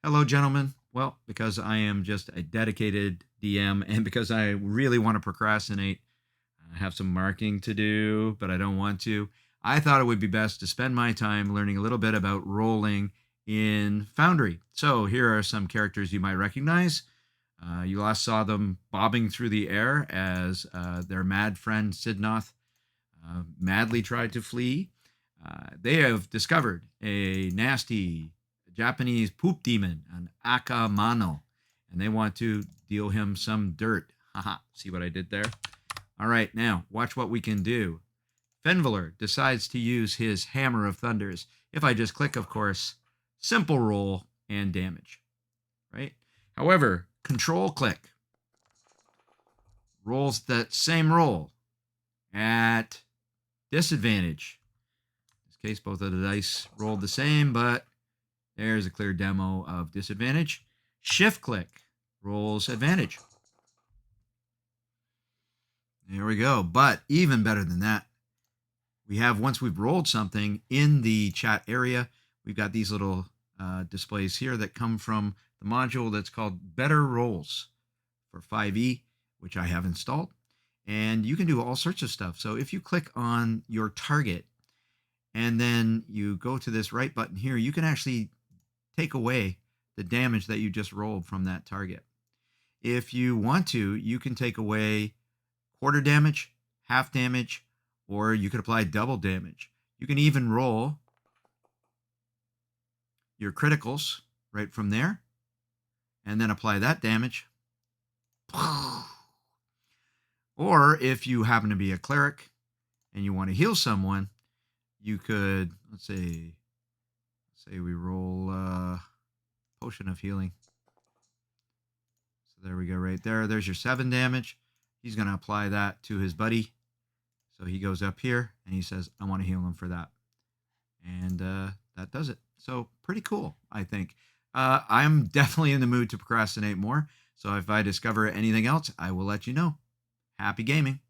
Hello, gentlemen. Well, because I am just a dedicated DM and because I really want to procrastinate, I have some marking to do, but I don't want to. I thought it would be best to spend my time learning a little bit about rolling in Foundry. So here are some characters you might recognize. You last saw them bobbing through the air as their mad friend Sidnoth madly tried to flee. They have discovered a nasty Japanese poop demon, an Akamano, and they want to deal him some dirt. Haha, see what I did there? All right, now watch what we can do. Fenvaler decides to use his Hammer of Thunders. If I just click, of course, simple roll and damage, right? However, control click rolls that same roll at disadvantage. In this case, both of the dice rolled the same, but there's a clear demo of disadvantage. Shift click rolls advantage. There we go. But even better than that, we have, once we've rolled something in the chat area, we've got these little displays here that come from the module that's called Better Rolls for 5e, which I have installed. And you can do all sorts of stuff. So if you click on your target and then you go to this right button here, you can actually take away the damage that you just rolled from that target. If you want to, you can take away quarter damage, half damage, or you could apply double damage. You can even roll your criticals right from there and then apply that damage. Or if you happen to be a cleric and you want to heal someone, you could, let's say we roll Potion of Healing. So there we go right there. There's your 7 damage. He's going to apply that to his buddy. So he goes up here and he says, I want to heal him for that. And that does it. So pretty cool, I think. I'm definitely in the mood to procrastinate more. So if I discover anything else, I will let you know. Happy gaming.